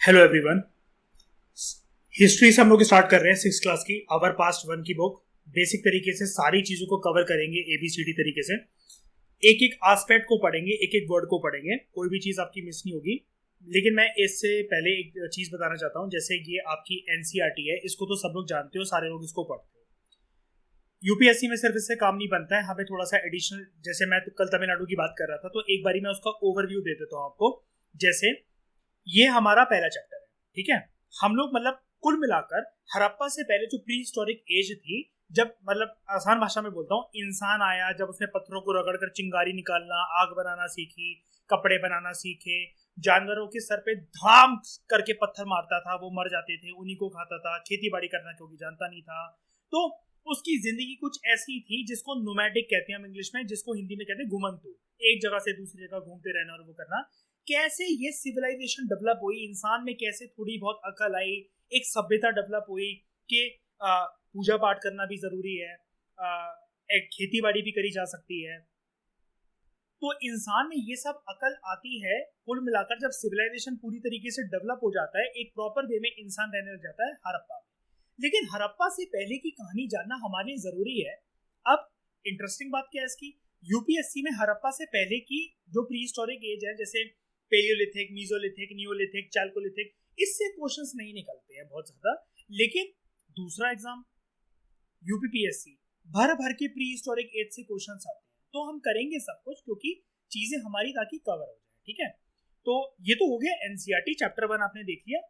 Hello everyone. History से हम लोग स्टार्ट कर रहे हैं 6th क्लास की आवर पास्ट 1 की बुक। बेसिक तरीके से सारी चीज़ों को कवर करेंगे ABCD तरीके से। एक एक एस्पेक्ट को पढ़ेंगे, एक एक वर्ड को पढ़ेंगे, कोई भी चीज़ आपकी मिस नहीं होगी। लेकिन मैं इससे पहले एक चीज़ बताना चाहता हूँ। जैसे ये आपकी NCERT है, इसको तो सब लोग जानते हो, सारे लोग इसको पढ़ते हो। UPSC में सिर्फ इससे काम नहीं बनता है, हमें थोड़ा सा एडिशनल, जैसे मैं कल तमिलनाडु की बात कर रहा था तो एक बारी मैं उसका ओवरव्यू दे देता हूँ आपको। जैसे ये हमारा पहला चैप्टर है, ठीक है। हम लोग मतलब कुल मिलाकर हड़प्पा से पहले जो प्री हिस्टोरिक एज थी, जब मतलब आसान भाषा में बोलता हूँ, इंसान आया जब उसने पत्थरों को रगड़कर चिंगारी निकालना, आग बनाना सीखी, कपड़े बनाना सीखे, जानवरों के सर पे धाम करके पत्थर मारता था, वो मर जाते थे, उन्हीं को खाता था, खेती बाड़ी करना क्योंकि जानता नहीं था। तो उसकी जिंदगी कुछ ऐसी थी जिसको नोमैडिक कहते हैं हम इंग्लिश में, जिसको हिंदी में कहते हैं घुमंतू, एक जगह से दूसरी जगह घूमते रहना और वो करना। कैसे ये सिविलाइजेशन डेवलप हुई, इंसान में कैसे थोड़ी बहुत अकल आई, एक सभ्यता डेवलप हुई कि पूजा पाठ करना भी जरूरी है, एक खेती बाड़ी भी करी जा सकती है। तो इंसान में ये सब अकल आती है कुल मिलाकर जब सिविलाइजेशन पूरी तरीके से डेवलप हो जाता है, एक प्रॉपर वे में इंसान रहने लग जाता है हड़प्पा में। लेकिन हड़प्पा से पहले की कहानी जानना हमारे लिए जरूरी है। अब इंटरेस्टिंग बात क्या है इसकी, यूपीएससी में हड़प्पा से पहले की जो प्री हिस्टोरिक एज है, जैसे पेलियोलिथिक, मीजोलिथिक, नियोलिथिक, चैल्कोलिथिक, इससे क्वेश्चंस नहीं निकलते हैं बहुत ज्यादा। लेकिन दूसरा एग्जाम यूपीपीएससी भर भर के प्री हिस्टोरिक एज से क्वेश्चंस आते हैं। तो हम करेंगे सब कुछ क्योंकि चीजें हमारी ताकि कवर हो जाए, ठीक है। तो ये तो हो गया एनसीईआरटी चैप्टर 1 आपने देख लिया।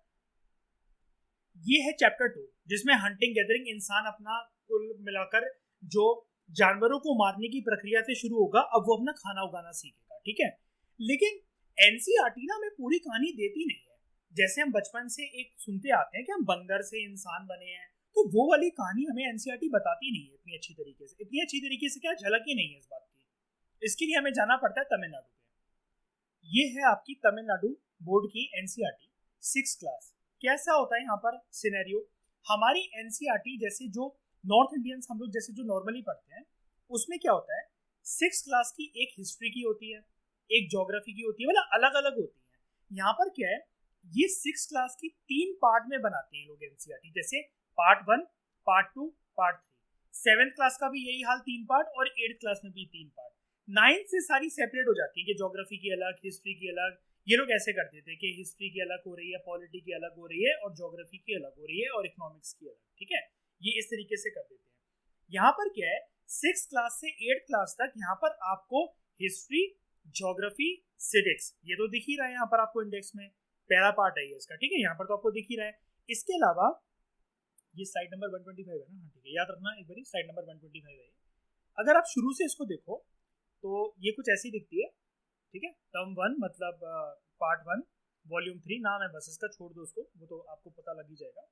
ये है चैप्टर 2 जिसमें हंटिंग गैदरिंग, इंसान अपना कुल मिलाकर जो जानवरों को मारने की प्रक्रिया से शुरू होगा, अब वो अपना खाना उगाना सीखेगा, ठीक है। लेकिन एनसीईआरटी ना हमें पूरी कहानी देती नहीं है। जैसे हम बचपन से एक सुनते आते हैं कि हम बंदर से इंसान बने हैं, तो वो वाली कहानी हमें एनसीईआरटी बताती नहीं है इतनी अच्छी तरीके से। इतनी अच्छी तरीके से क्या, झलक ही नहीं है इस बात की। इसके लिए हमें जाना पड़ता है तमिलनाडु पे। ये है आपकी तमिलनाडु बोर्ड की एनसीईआरटी 6th क्लास। कैसा होता है यहाँ पर सिनेरियो, हमारी एनसीईआरटी जैसे जो नॉर्थ इंडियंस हम लोग जैसे जो नॉर्मली पढ़ते हैं, उसमें क्या होता है, 6th क्लास की एक हिस्ट्री की होती है, एक ज्योग्राफी की होती है, मतलब अलग अलग होती है। यहाँ पर क्या है, ये 6th क्लास की 3 पार्ट में बनाते हैं लोग एनसीईआरटी। जैसे part 1, part 2, part 3। 7th class का भी यही हाल, 3 पार्ट, और 8th क्लास में भी 3 पार्ट। 9th से सारी सेपरेट हो जाती है कि ज्योग्राफी की अलग, हिस्ट्री की अलग। ये लोग ऐसे करते थे कि हिस्ट्री की अलग हो रही है, पॉलिटी की अलग हो रही है, और ज्योग्राफी की अलग हो रही है, और इकोनॉमिक्स की अलग, ठीक है। ये इस तरीके से कर देते हैं। यहाँ पर क्या है, 6th क्लास से 8th क्लास तक यहाँ पर आपको हिस्ट्री, ज्योग्राफी, सिविक्स, ये तो दिख ही रहा है यहाँ पर आपको इंडेक्स में, पहला पार्ट है ये इसका, ठीक है। यहाँ पर तो आपको दिख ही रहा है। इसके अलावा ये स्लाइड नंबर 125 है ना, हाँ ठीक है, याद रखना एक बार, स्लाइड नंबर 125 है। अगर आप शुरू से इसको देखो तो ये कुछ ऐसी दिखती है, ठीक है। टर्म 1 मतलब पार्ट 1 वॉल्यूम 3 नाम है, बस इसका छोड़ दो उसको, वो तो आपको पता लग ही जाएगा।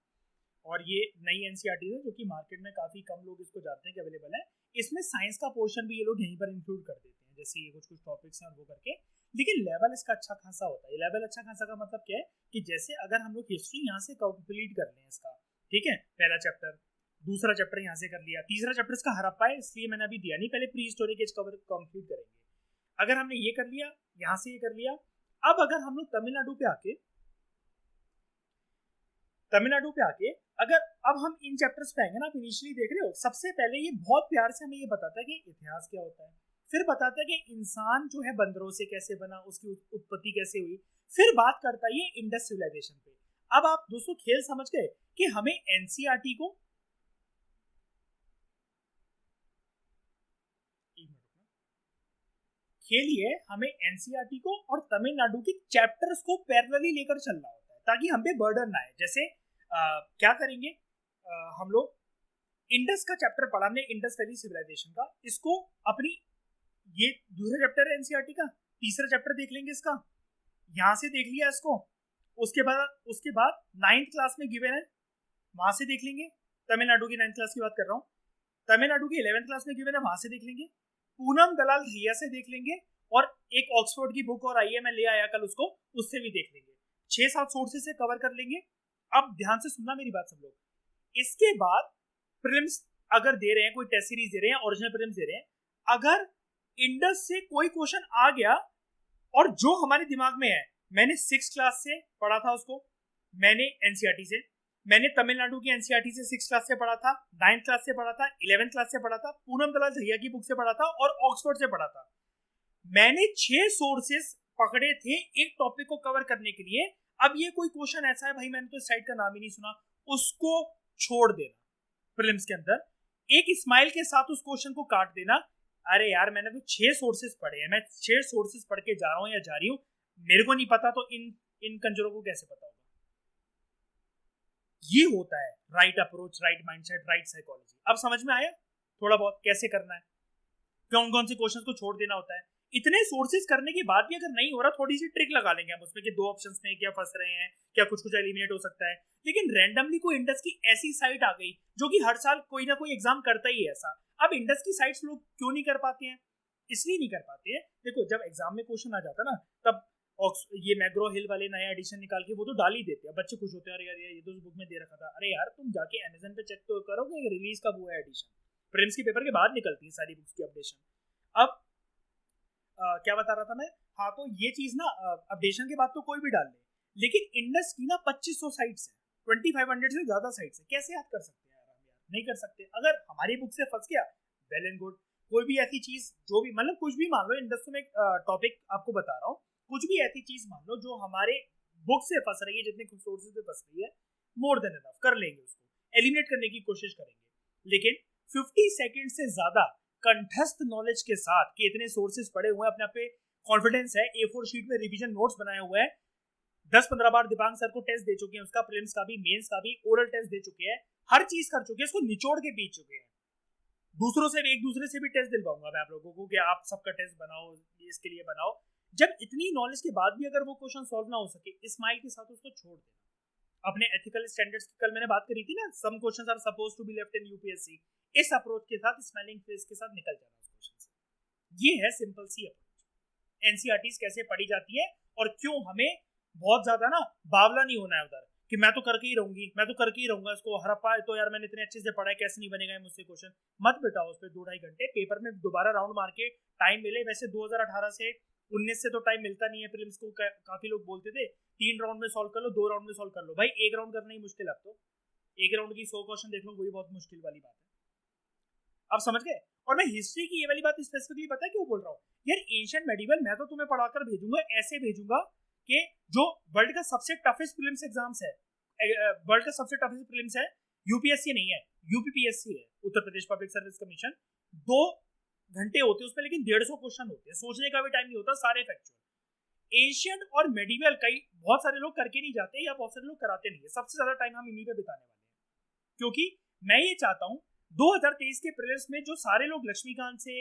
और ये नई एनसीईआरटी है जो कि मार्केट में काफी कम लोग इसको जानते हैं कि अवेलेबल है। इसमें साइंस का पोर्शन भी ये लोग यहीं पर इंक्लूड कर देते हैं, जैसे ये कुछ कुछ टॉपिक्स हैं और वो करके। लेकिन लेवल इसका अच्छा खासा होता है। लेवल अच्छा खासा का मतलब क्या है कि जैसे अगर हम लोग हिस्ट्री यहाँ से कंप्लीट कर लें इसका, ठीक है, पहला चैप्टर, दूसरा चैप्टर यहाँ से कर लिया, तीसरा चैप्टर इसका हड़प्पा है इसलिए मैंने अभी दिया नहीं, पहले prehistoric age cover complete करेंगे। अगर हमने ये कर लिया, यहाँ से ये कर लिया, अब अगर हम लोग तमिलनाडु पे आके अगर अब हम इन चैप्टर्स पे आएंगे ना, आप इनिशियली देख रहे हो, सबसे पहले ये बहुत प्यार से हमें ये बताता है कि इतिहास क्या होता है, फिर बताता है कि इंसान जो है बंदरों से कैसे बना, उसकी उत्पत्ति कैसे हुई, फिर बात करता है ये इंडस सिविलाइजेशन पे। अब आप दोस्तों खेल समझ गए कि हमें एनसीईआरटी को, खेल ये हमें एनसीईआरटी को और तमिलनाडु के चैप्टर्स को पैरेलली लेकर चलना होता है ताकि हम पे बर्डन ना आए। जैसे क्या करेंगे, हम लोग इंडस का चैप्टर पढ़ा हमने, इंडस वैली सिविलाइजेशन का, इसको अपनी, ये दूसरा चैप्टर है एनसीईआरटी का, तीसरा चैप्टर देख लेंगे इसका, यहां से देख लिया इसको। उसके बाद 9th क्लास में गिवन है, वहां से देख लेंगे। तमिलनाडु की 9th क्लास की बात कर रहा हूँ। तमिलनाडु की 11th क्लास में गिवन है, वहां से देख लेंगे। पूनम दलाल दहिया से देख लेंगे, और एक ऑक्सफोर्ड की बुक और आई है, मैं ले आया कल उसको, उससे भी देख लेंगे। 6-7 सोर्सेस से कवर कर लेंगे। अब ध्यान से सुनना मेरी बात सब लोग। इसके बाद प्रीलिम्स अगर दे रहे हैं, कोई टेस्ट सीरीज दे रहे हैं, ओरिजिनल प्रीलिम्स दे रहे हैं, अगर इंडस से कोई क्वेश्चन आ गया और जो हमारे दिमाग में है, मैंने 6th क्लास से पढ़ा था उसको, मैंने एनसीईआरटी से, मैंने तमिलनाडु की एनसीईआरटी से 6th क्लास से पढ़ा था, 9th क्लास से पढ़ा था, 11th क्लास से पढ़ा था, पूनम दलाल दहिया की बुक से पढ़ा था और ऑक्सफोर्ड से पढ़ा था। मैंने 6 सोर्सेस पकड़े थे एक टॉपिक को कवर करने के लिए। अब ये कोई क्वेश्चन ऐसा है भाई मैंने तो साइट का नाम ही नहीं सुना, उसको छोड़ देना प्रीलिम्स के अंदर, एक स्माइल के साथ उस क्वेश्चन को काट देना। अरे यार मैंने तो 6 सोर्सेस पढ़े हैं, मैं 6 सोर्सेस पढ़ के जा रहा हूँ या जा रही हूँ, मेरे को नहीं पता तो इन कंजरों को कैसे पता होगा। ये होता है right approach, right mindset, right psychology. अब समझ में आया थोड़ा बहुत कैसे करना है, कौन कौन से क्वेश्चंस को छोड़ देना होता है। इतने सोर्सेज करने के बाद भी अगर नहीं हो रहा, थोड़ी सी ट्रिक लगा लेंगे हम उसमें कि 2 ऑप्शंस में क्या फंस रहे हैं, क्या कुछ कुछ एलिमिनेट हो सकता है। लेकिन रैंडमली कोई इंडस की ऐसी साइट आ गई जो कि हर साल कोई ना कोई एग्जाम करता ही है ऐसा। अब इंडस की साइट्स लोग क्यों नहीं कर पाते हैं? इसलिए नहीं कर पाते हैं, देखो जब एग्जाम में क्वेश्चन आ जाता ना तब ये मैग्रो हिल वाले नया एडिशन निकाल के वो तो डाल ही देते हैं, बच्चे खुश होते हैं अरे यार ये तो बुक में दे रखा था। अरे यार तुम जाके अमेज़न पे चेक तो करोगे रिलीज कब हुआ है एडिशन, प्रिलिम्स के पेपर के बाद निकलती है सारी बुक्स की अपडेशन। अब क्या बता रहा था मैं, हाँ तो ये चीज ना अपडेशन के बाद तो कोई भी डाल ले, लेकिन इंडस की ना 2500 साइट्स है, 2500 से ज्यादा साइट्स है, कैसे याद कर सकते हैं यार? नहीं कर सकते। अगर हमारी बुक से फंस गया वेल एंड गुड, कोई भी ऐसी चीज जो भी मतलब कुछ भी मान लो, इंडस में टॉपिक आपको बता रहा हूँ, कुछ भी ऐसी चीज मान लो जो हमारे बुक से फंस रही है, जितने सोर्सेज से फंस रही है, मोर देन इनफ कर लेंगे, उसको एलिमिनेट करने की कोशिश करेंगे। लेकिन 50 सेकंड से ज्यादा कंठस्थ नॉलेज के साथ कि इतने सोर्सेज पड़े हुए हैं, अपने आप पे कॉन्फिडेंस है, A4 शीट में रिवीजन नोट्स बनाए हुए हैं, 10-15 बार दीपांक सर को टेस्ट दे चुके हैं, उसका प्रीलिम्स का भी, मेंस का भी, ओरल टेस्ट दे चुके हैं, हर चीज कर चुके हैं, उसको निचोड़ के पीट चुके हैं। दूसरों से भी, एक दूसरे से भी टेस्ट दिलवाऊंगा मैं आप लोगों को कि आप सबका टेस्ट बनाओ, इसके लिए बनाओ। जब इतनी नॉलेज के बाद भी अगर वो क्वेश्चन सॉल्व ना हो सके, स्माइल के साथ उसको छोड़ देना। अपने एथिकल स्टैंडर्ड्स की कल मैंने बात करी थी ना, some questions are supposed to be left in UPSC, इस अप्रोच के साथ, स्माइलिंग फेस के साथ निकल जाना उस क्वेश्चन से। ये है सिंपल सी अप्रोच। एनसीईआरटीज कैसे पढ़ी जाती है और क्यों हमें बहुत ज्यादा ना बावला नहीं होना है उधर कि मैं तो करके ही रहूंगी, मैं तो करके ही रहूंगा इसको, हड़प्पा तो यार मैंने इतने अच्छे से पढ़ा है, कैसे नहीं बनेगा मुझसे क्वेश्चन। मत बिठाओ उस पर 2-2.5 घंटे, पेपर में दोबारा राउंड मार के टाइम मिले। वैसे 2018 से 19 से तो टाइम मिलता नहीं है प्रीलिम्स को, काफी लोग बोलते थे 3 राउंड में सॉल्व कर लो, 2 राउंड में सॉल्व कर लो। भाई 1 राउंड करना ही मुश्किल है, अब तो 1 राउंड की 100 क्वेश्चन देख लो, वही बहुत मुश्किल वाली बात है। अब समझ गए? और मैं हिस्ट्री की ये वाली बात स्पेसिफिकली पता है क्यों बोल रहा हूँ यार, एंशिएंट मेडिवल मैं तो तुम्हें पढ़ाकर भेजूंगा, ऐसे भेजूंगा कि जो वर्ल्ड का सबसे टफेस्ट प्रीलिम्स एग्जाम्स है, वर्ल्ड का सबसे टफेस्ट प्रीलिम्स है, यूपीएससी नहीं है, यूपीपीएससी है, Uttar Pradesh public service commission. 2 घंटे होते हैं उसमें, लेकिन 150 क्वेश्चन होते हैं, सोचने का भी टाइम नहीं होता, सारे फैक्चुअल। एंशिएंट और मेडिवल कई बहुत सारे लोग करके नहीं जाते या बहुत सारे लोग कराते नहीं है, सबसे ज्यादा टाइम हम इन्हीं पे बिताने वाले हैं। क्योंकि मैं ये चाहता हूँ 2023 के प्रीलिम्स में जो सारे लोग लक्ष्मीकांत से,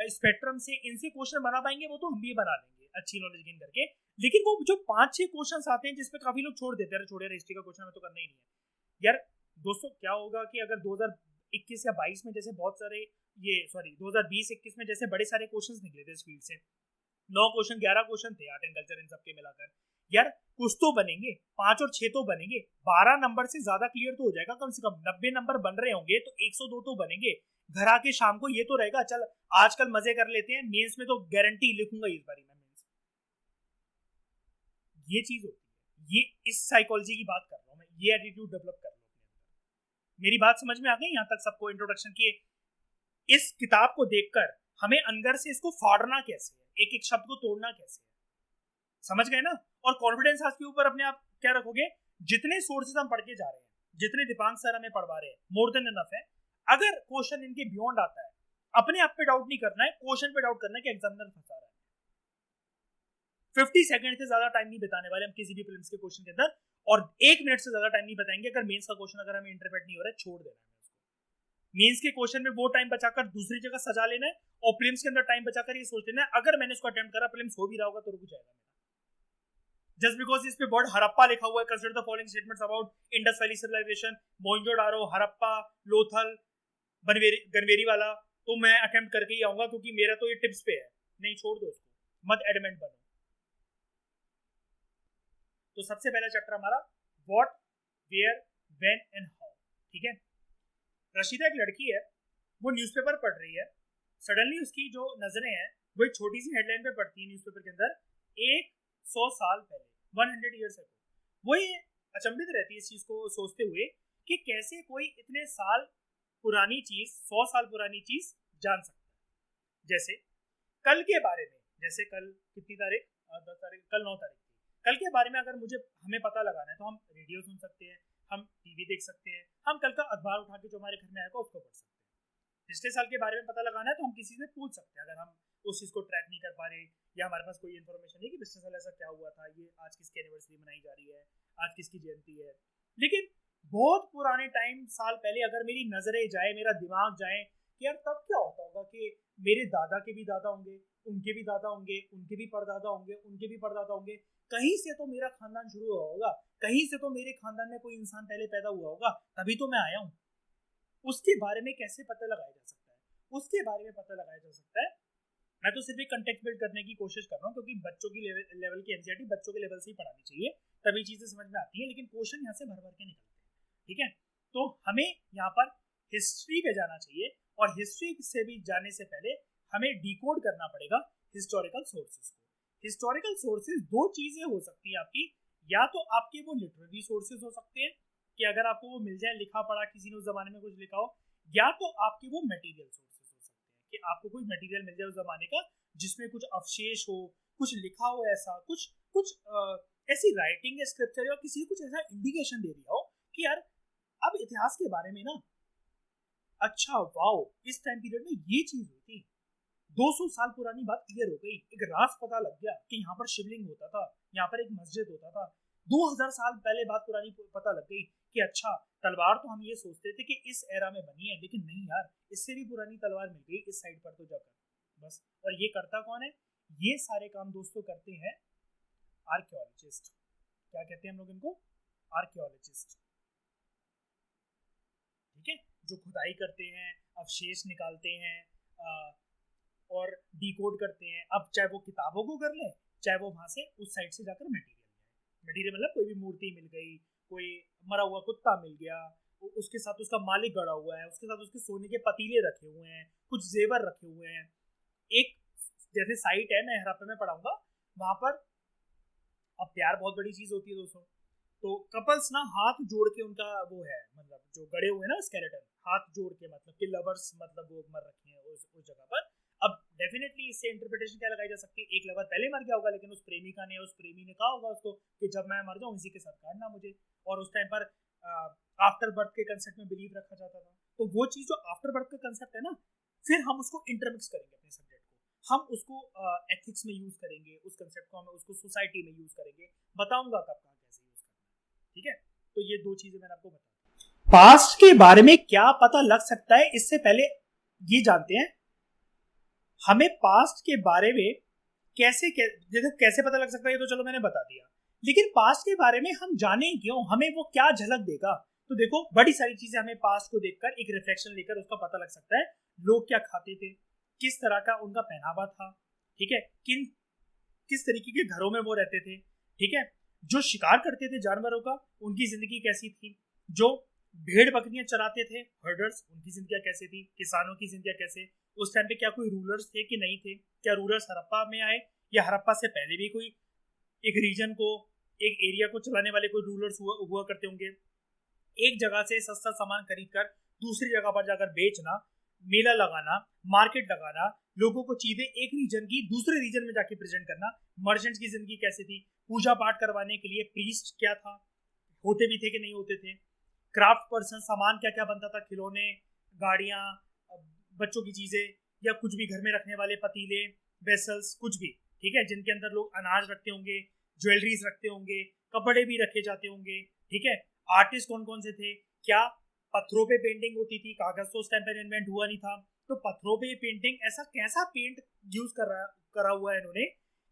स्पेक्ट्रम से, इनसे क्वेश्चन बना पाएंगे वो तो हम भी बना लेंगे अच्छी नॉलेज गेन करके। लेकिन वो जो 5-6 क्वेश्चंस आते हैं जिसपे काफी लोग छोड़ देते हैं, छोड़े हिस्ट्री का क्वेश्चन में तो करना ही नहीं है यार। दोस्तों क्या होगा कि अगर 2021 या 22 में जैसे बहुत सारे, ये सॉरी 2020-21 में जैसे बड़े सारे क्वेश्चंस निकले थे इस फील्ड से, 9 क्वेश्चन 11 क्वेश्चन थे आर्ट एंड कल्चर इन सबके मिलाकर, यार कुछ तो बनेंगे, 5 और 6 तो बनेंगे, 12 नंबर से ज्यादा क्लियर तो हो जाएगा कम से कम। 90 नंबर बन रहे होंगे तो 102 तो बनेंगे। घर आके शाम को ये तो रहेगा चल आजकल मजे कर लेते हैं, मेंस में तो गारंटी लिखूंगा इस बारी मैं मेंस। ये चीज होती है, ये इस साइकोलॉजी की बात कर रहा हूं मैं, ये एटीट्यूड डेवलप कर लो अपने अंदर। मेरी बात समझ में आ गई यहाँ तक सबको? इंट्रोडक्शन की इस किताब को देखकर हमें अंदर से इसको फाड़ना कैसे है, एक एक शब्द को तोड़ना कैसे है, समझ गए ना? और कॉन्फिडेंस आपके ऊपर अपने आप क्या रखोगे? जितने सोर्सेज हम पढ़ के जा रहे हैं, जितने दीपांक सर हमें पढ़वा रहे हैं, मोर देन इनफ है। अगर क्वेश्चन इनके बियॉन्ड आता है, अपने आप पे डाउट नहीं करना है, क्वेश्चन पे डाउट करना है कि एग्जामिनर फंसा रहा है। 50 सेकंड से ज्यादा टाइम नहीं बिताने वाले हम किसी भी प्रीलिम्स के क्वेश्चन के अंदर, और 1 मिनट से ज्यादा टाइम नहीं बताएंगे अगर मेंस का क्वेश्चन अगर हमें इंटरप्रेट नहीं हो रहा है, छोड़ देना है उसको। मेंस के क्वेश्चन में वो टाइम बचाकर दूसरी जगह सजा लेना है, और प्रीलिम्स के अंदर टाइम बचाकर ये सोच लेना है अगर मैंने इसको अटेम्प्ट करा, प्रीलिम्स हो भी रहा होगा तो रुक जाएगा। जस्ट बिकॉज इस पे वर्ड हड़प्पा लिखा हुआ है, consider the following statements about Indus valley civilisation, Mohenjodaro, Harappa, Lothal, Ganweriwala, तो मैं अटेम्प्ट करके ही आऊंगा क्योंकि मेरा तो ये टिप्स पे है। नहीं, छोड़ दो उसको, मत एडमेंट बनो। तो सबसे पहला चैप्टर हमारा what, where, when and how. ठीक है, रशीदा एक लड़की है, वो न्यूज़पेपर पढ़ रही है, सडनली उसकी जो नजरें हैं वो एक छोटी सी हेडलाइन पे पड़ती है न्यूज़पेपर के अंदर, 100 साल पहले, 100 ईयर्स अगो। वो ये अचंभित रहती है इस चीज को सोचते हुए कि कैसे कोई इतने साल पुरानी चीज, 100 साल पुरानी चीज जान सकता है। जैसे कल के बारे में, जैसे कल कितनी तारीख, 10 तारीख, कल 9 तारीख थी। कल के बारे में अगर हमें पता लगाना है तो हम रेडियो सुन सकते हैं, हम टीवी देख सकते हैं, हम कल का अखबार उठा के जो हमारे घर में आएगा उसको पढ़ सकते हैं। पिछले साल के बारे में पता लगाना है तो हम किसी से पूछ सकते हैं, अगर हम उस चीज को ट्रैक नहीं कर पा रहे या हमारे पास कोई इन्फॉर्मेशन है कि पिछले साल ऐसा क्या हुआ था, ये आज किसकी एनिवर्सरी मनाई जा रही है, आज किसकी जयंती है। लेकिन बहुत पुराने टाइम, साल पहले अगर मेरी नजरें जाए, मेरा दिमाग जाए कि यार तब क्या होता होगा कि मेरे दादा के भी दादा होंगे, उनके भी दादा होंगे, उनके भी परदादा होंगे, उनके भी परदादा होंगे, कहीं से तो मेरा खानदान शुरू हुआ होगा, कहीं से तो मेरे खानदान में कोई इंसान पहले पैदा हुआ होगा, तभी तो मैं आया हूँ। उसके बारे में कैसे पता लगाया जा सकता है? उसके बारे में पता लगाया जा सकता है। मैं तो सिर्फ एक कंटेक्ट बिल्ड करने की कोशिश कर रहा हूँ, क्योंकि बच्चों की लेवल की एनसीईआरटी बच्चों के लेवल से ही पढ़ानी चाहिए, तभी चीजें समझ में आती हैं। लेकिन क्वेश्चन यहाँ से भर भर के निकलते हैं, ठीक है। तो हमें यहाँ पर हिस्ट्री पे जाना चाहिए, और हिस्ट्री से भी जाने से पहले हमें डिकोड करना पड़ेगा हिस्टोरिकल सोर्सेज को। हिस्टोरिकल सोर्सेज दो चीजें हो सकती है आपकी, या तो आपके वो लिटरेरी सोर्सेज हो सकते हैं कि अगर आपको वो मिल जाए, लिखा पढ़ा किसी ने उस जमाने में कुछ लिखा हो, या तो आपके वो मटेरियल सोर्सेज हो सकते हैं कि आपको कोई मटेरियल मिल जाए उस जमाने का जिसमें कुछ अवशेष हो, कुछ लिखा हो, ऐसा कुछ कुछ ऐसी राइटिंग या स्क्रिप्चर या किसी कुछ ऐसा इंडिकेशन दे दिया हो कि यार अब इतिहास के बारे में ना, अच्छा वाओ इस टाइम पीरियड में ये चीज हुई थी, 200 साल पुरानी बात क्लियर हो गई, एक राज पता लग गया कि यहाँ पर शिवलिंग होता था, यहाँ पर एक मस्जिद होता था, 2000 साल पहले बात पुरानी पता लग गई कि अच्छा तलवार तो हम ये सोचते थे कि इस एरा में बनी है, लेकिन नहीं यार, इससे भी पुरानी तलवार मिल गई इस साइड पर तो जाकर। बस, और ये करता कौन है? ये सारे काम दोस्तों करते हैं आर्कियोलॉजिस्ट। क्या कहते हैं हम लोग इनको? आर्कियोलॉजिस्ट, ठीक है, जो खुदाई करते हैं, अवशेष निकालते हैं और डिकोड करते हैं। अब चाहे वो किताबों को कर लें, चाहे वो वहां से उस साइड से जाकर मटेरियल मतलब कोई भी मूर्ति मिल गई, कोई मरा हुआ कुत्ता मिल गया, उसके साथ उसका मालिक गड़ा हुआ है, उसके साथ उसके सोने के पतीले रखे हुए हैं, कुछ जेवर रखे हुए हैं। एक जैसे साइट है, मैं हड़प्पा में पढ़ाऊंगा, वहां पर अब प्यार बहुत बड़ी चीज होती है दोस्तों, तो कपल्स ना हाथ जोड़ के उनका वो है, मतलब जो गड़े हुए ना स्केलेटन, हाथ जोड़ के, मतलब कि लवर्स, मतलब वो मर रखे हैं उस जगह पर। अब डेफिनेटली इससे इंटरप्रिटेशन क्या लगाई जा सकती है? एक लवर पहले मर गया होगा, लेकिन उस प्रेमिका ने, उस प्रेमी ने कहा होगा उसको कि जब मैं मर जाऊं इसी के साथ काटना मुझे, और उस टाइम पर आफ्टर बर्थ के कंसेप्ट में बिलीव रखा जाता था। तो वो चीज जो आफ्टर बर्थ का कंसेप्ट है ना, फिर हम उसको इंटरमिक्स करेंगे अपने सब्जेक्ट को, हम उसको एथिक्स में यूज करेंगे, उस कंसेप्ट को हम उसको सोसाइटी में यूज करेंगे। बताऊंगा कब कहाँ कैसे यूज करना है, ठीक है। तो ये दो चीजें मैंने आपको बताई। पास्ट के बारे में क्या पता लग सकता है, इससे पहले ये जानते हैं हमें पास्ट के बारे में कैसे पता लग सकता है। ये तो चलो मैंने बता दिया, लेकिन पास्ट के बारे में हम जाने क्यों, हमें वो क्या झलक देगा? तो देखो, बड़ी सारी चीजें हमें पास्ट को देखकर, एक रिफ्लेक्शन लेकर उसका पता लग सकता है। लोग क्या खाते थे, किस तरह का उनका पहनावा था, ठीक है, किस तरीके के घरों में वो रहते थे, ठीक है, जो शिकार करते थे जानवरों का, उनकी जिंदगी कैसी थी, जो भेड़ बकरियां चराते थे हर्डर्स, उनकी जिंदगी कैसी थी, किसानों की जिंदगी कैसे, उस टाइम पे क्या कोई रूलर्स थे कि नहीं थे, क्या रूलर्स हड़प्पा में आए या हड़प्पा से पहले भी कोई एक रीजन को, एक एरिया को चलाने वाले कोई रूलर्स हुआ करते होंगे। एक जगह से सस्ता सामान खरीद कर दूसरी जगह पर जाकर बेचना, मेला लगाना, मार्केट लगाना, लोगों को चीजें एक रीजन की दूसरे रीजन में जाके प्रेजेंट करना। मर्चेंट्स की जिंदगी कैसी थी, पूजा पाठ करवाने के लिए प्रीस्ट क्या था, होते भी थे कि नहीं होते थे, क्राफ्ट पर्सन, सामान क्या क्या बनता था, खिलौने, गाड़ियां, बच्चों की चीजें, या कुछ भी घर में रखने वाले पतीले, वेसल्स, कुछ भी, ठीक है, जिनके अंदर लोग अनाज रखते होंगे, ज्वेलरीज रखते होंगे, कपड़े भी रखे जाते होंगे, ठीक है। आर्टिस्ट कौन कौन से थे, क्या पत्थरों पे पेंटिंग होती थी, कागज तो उस टाइम पर इन्वेंट हुआ नहीं था, तो पत्थरों पे पेंटिंग, ऐसा कैसा पेंट यूज करा हुआ है इन्होंने